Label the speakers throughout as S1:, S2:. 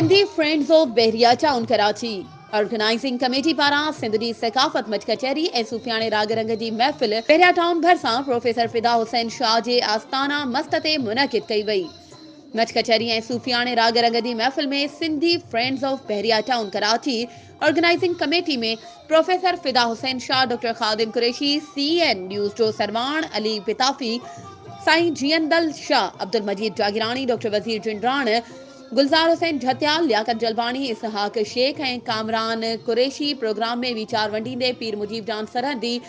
S1: Sindhi friends of Bahria Town Karachi organising committee पारां सिंध जी सकाफ़त much कचहरी ऐं सूफियाणे राग रंग जी महफ़िल बहरिया टाउन भरिसां प्रोफेसर फिदा हुसैन शाह जे आस्थाना मस्त ते मुनक़िद कई वई। मच कचहरी ऐं सूफियाणे राग रंग जी महफ़िल में Sindhi friends of Bahria Town Karachi organising committee में professor Fida Hussain Shah, doctor Khadim Qureshi, CN news जो सरवाण अली बिताफ़ी, साईं जियंदल शाह, अब्दुल मजीद जागिरानी, डॉक्टर वजीर जिंडरान, गुलजार हुसैन झत्याल, लियाकत जलबानी, इसहाक शेख ऐं कामरान कुरैशी प्रोग्राम में वीचार वंडींदे पीर मुजीब जान सरहदी,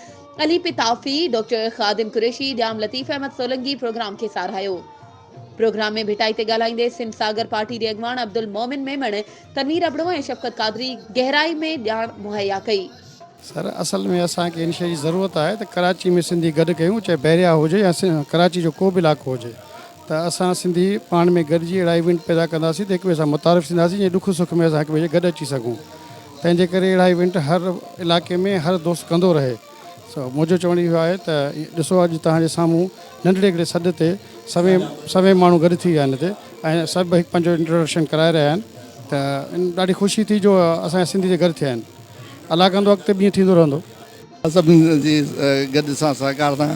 S1: अली पिताफ़ी, डॉक्टर खादिम कुरैशी, जाम लतीफ़ अहमद सोलंगी प्रोग्राम के सारायो। प्रोग्राम में भिटाई ते ॻाल्हाईंदे सिंध सागर पार्टी जे अॻवान अब्दुल मोमिन मेमण, तनवीर अबड़ो ऐं शफ़क़त कादरी गहराई में ॼाण मुहैया कई।
S2: सर असल में असांखे इन शइ जी ज़रूरत आहे त कराची में सिंधी गॾु कयूं, चाहे बहरिया हुजे या कराची जो को बि इलाइक़ो हुजे, त असां सिंधी पाण में गॾिजी अहिड़ा इवेंट पैदा कंदासीं त हिक ॿिए सां मुतारिफ़ थींदासीं, जीअं ॾुख सुख में असां हिक ॿिए जे गॾु अची सघूं। तंहिंजे करे अहिड़ा इवेंट हर इलाइक़े में हर दोस्त कंदो रहे। मुंहिंजो चवणु इहो आहे त ॾिसो अॼु तव्हांजे साम्हूं नंढड़े हिकिड़े सॾ ते सभई माण्हू गॾु थी विया आहिनि हिते, ऐं सभु हिकु पंहिंजो इंट्रोडक्शन कराए रहिया आहिनि, त ॾाढी ख़ुशी थी जो असांजे सिंधी जे गॾु थिया आहिनि। अलाह कंदो अॻिते बि ईअं थींदो रहंदो।
S3: सभिनी जी गॾु सां सहकार सां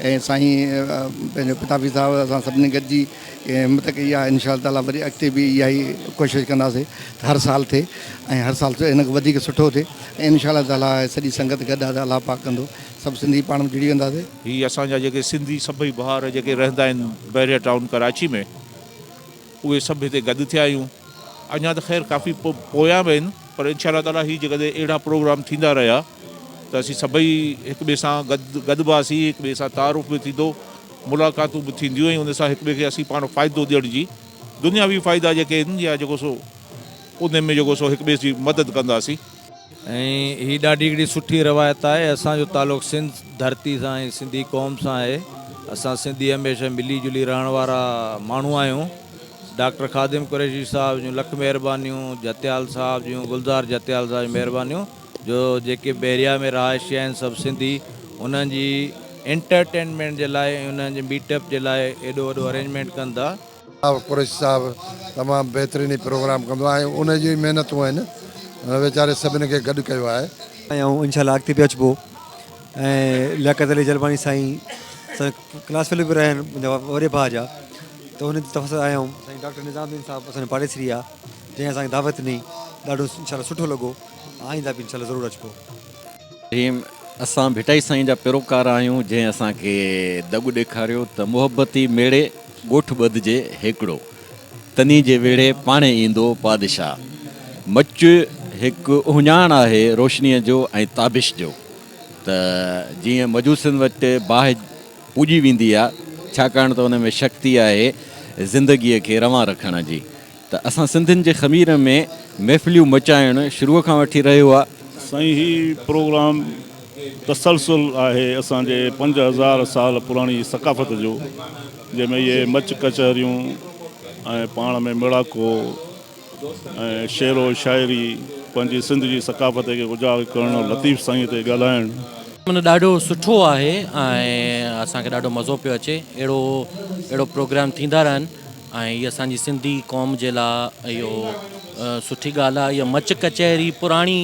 S3: ऐं साईं पंहिंजो पिताफ़ी साहिबु असां सभिनी गॾिजी हिमत कई आहे। इंशा ताला वरी अॻिते बि इहा ई कोशिशि कंदासीं त हर साल थिए ऐं हर साल हिन खां वधीक सुठो थिए, ऐं इंशा ताला सॼी संगत गॾु आहे त अलाह पाक कंदो, सभु सिंधी पाण में जुड़ी वेंदासीं।
S4: हीअ असांजा जेके सिंधी सभई भाउर जेके रहंदा आहिनि बहरिया टाउन कराची में, उहे सभु हिते गॾु थिया आहियूं। अञा त ख़ैर काफ़ी पोयां बि आहिनि, पर इंशा ताला हीअ जेकॾहिं अहिड़ा प्रोग्राम थींदा रहिया त असीं सभई हिक ॿिए सां गॾिबासीं, हिक ॿिए सां तारुफ़ बि थींदो, मुलाक़ातूं बि थींदियूं ऐं उन सां हिक ॿिए खे असीं पाण फ़ाइदो ॾियण जी दुनियावी फ़ाइदा जेके आहिनि या जेको सो उन में जेको सो हिक ॿिए जी मदद कंदासीं।
S5: ऐं हीअ ॾाढी हिकिड़ी सुठी रवायत आहे। असांजो तालुक़ु सिंध धरती सां ऐं सिंधी क़ौम सां आहे। असां सिंधी हमेशह मिली जुली रहण वारा माण्हू आहियूं। डॉक्टर खादिम कुरैशी साहब जूं लख महिरबानियूं, जत्याल साहब जूं, गुलजार जत्याल साहब जूं महिरबानियूं, जो जेके बहरिया में रहाइशी आहिनि सभु सिंधी, उन्हनि जी एंटरटेनमेंट जे लाइ ऐं उन्हनि जे मीटअप जे लाइ एॾो वॾो अरेंजमेंट कनि था।
S6: कुरैशी साहब तमामु बहितरीनी प्रोग्राम कंदो आहे, उन जी महिनतूं आहिनि, वीचारे सभिनी खे गॾु कयो आहे
S7: ऐं इंशाल्लाह अॻिते बि अचिबो। ऐं लियाकत अली जलबानी साईं क्लास फेलो बि रहिया आहिनि मुंहिंजा वॾे भाउ जा, त उन जी तरफ़ सां आया आहियूं। साईं डॉक्टर निज़ामुद्दीन साहब असांजो पाड़ेसरी आहे, जंहिं असांखे दावत ॾिनी, ॾाढो इंशाल्लाह सुठो लॻो। आईंदा बि इंशाल्लाह ज़रूरु अचिबो।
S8: असां भिटाई साईं जा पैरोकार आहियूं, जंहिं असांखे दॻु ॾेखारियो त मुहबती मेड़े ॻोठ ॿधिजे हिकिड़ो, तनी जे वेड़े पाणे ईंदो पादशाह। मच हिकु उहिञाण आहे रोशनीअ जो ऐं ताबिश जो, त जीअं मजूसनि वटि बाहि पूॼी वेंदी आहे, छाकाणि त उन में शक्ति आहे ज़िंदगीअ खे रवां रखण जी। त असां सिंधियुनि जे ख़मीर में महफ़िलियूं मचाइणु शुरूअ खां वठी रहियो आहे।
S9: साईं ही प्रोग्राम तसलसल आहे असांजे 5000 साल पुराणी सकाफ़त जो, जंहिंमें इहे मच कचहरियूं ऐं पाण में मिड़ाको ऐं शेरो शाइरी पंहिंजी सिंध जी सकाफ़त खे उजागर करणु, लतीफ़ साईं ते ॻाल्हाइणु
S10: माना ॾाढो सुठो आहे ऐं असांखे ॾाढो मज़ो पियो अचे। अहिड़ो प्रोग्राम थींदा रहनि ऐं हीअ असांजी सिंधी क़ौम जे लाइ इहो सुठी ॻाल्हि आहे। इहा मच कचहरी पुराणी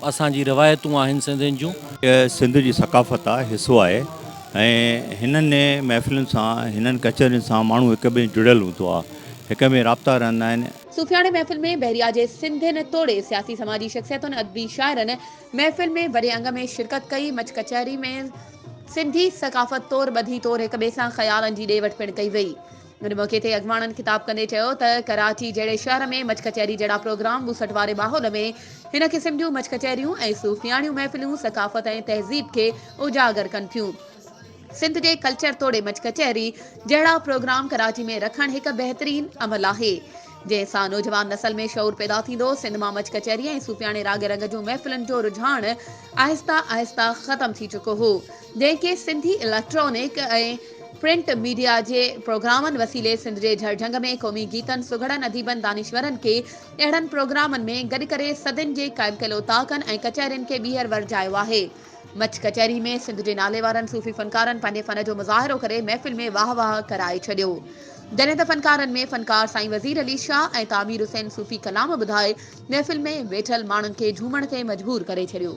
S10: असांजी रिवायतूं आहिनि सिंधियुनि जूं।
S11: सिंध जी सकाफ़त आहे, हिसो आहे, ऐं हिननि महफ़िलुनि सां, हिननि कचहरियुनि सां माण्हू हिक ॿिए जुड़ियल हूंदो आहे, हिक में राब्ता रहंदा आहिनि।
S1: सूफियाणे महफ़िल में बहरिया जे सिंधियुनि तोड़े सियासी समाजी शख्सियतुनि, अदबी शाइरनि महफ़िल में वॾे अंग में शिरकत कई। मच कचहरी में सिंधी सकाफ़त तौर ॿधी तौर हिक ॿिए सां ख़्यालनि जी ॾे वठि पिणु कई वई। उन मौक़े ते अॻवाननि ख़िताब कंदे चयो त कराची जहिड़े शहर में मच कचहरी जहिड़ा प्रोग्राम 62 वारे माहौल में हिन क़िस्म जूं मच कचहरियूं ऐं सूफियाणियूं महफ़िलूं सकाफ़त ऐं तहज़ीब खे उजागर कनि थियूं। सिंध जे कल्चर तोड़े मच कचहरी जहिड़ा प्रोग्राम कराची में रखणु हिकु बहितरीन अमल आहे, जंहिंसां नौजवान नसल में शऊर पैदा थींदो। सिंध मां मच कचहरी ऐं सूफियाणे राग रंग जूं महफ़िलुनि जो रुझान आहिस्ता आहिस्ता ख़तम थी चुको हो, जंहिंखे सिंधी इलेक्ट्रॉनिक ऐं प्रिंट मीडिया जे प्रोग्रामनि वसीले सिंध जे झरझंग में क़ौमी गीतनि, सुघड़नि, अदीबनि, दानिश्वरनि खे अहिड़नि प्रोग्रामनि में गॾु करे सदियुनि जे क़ाइमु कयल उताकनि ऐं कचहरियुनि खे ॿीहर वरजायो आहे। मच कचहरी में सिंध जे नाले वारनि सूफ़ी फ़नकारनि पंहिंजे फ़न जो मुज़ाहिरो करे महफ़िल में वाह वाह कराए छॾियो। जॾहिं त फ़नकारनि में फ़नकार साईं वज़ीर अली शाह ऐं तामीर हुसैन सूफ़ी कलाम ॿुधाए महफ़िल में वेठल माण्हुनि खे झूमण ते मजबूर करे छॾियो।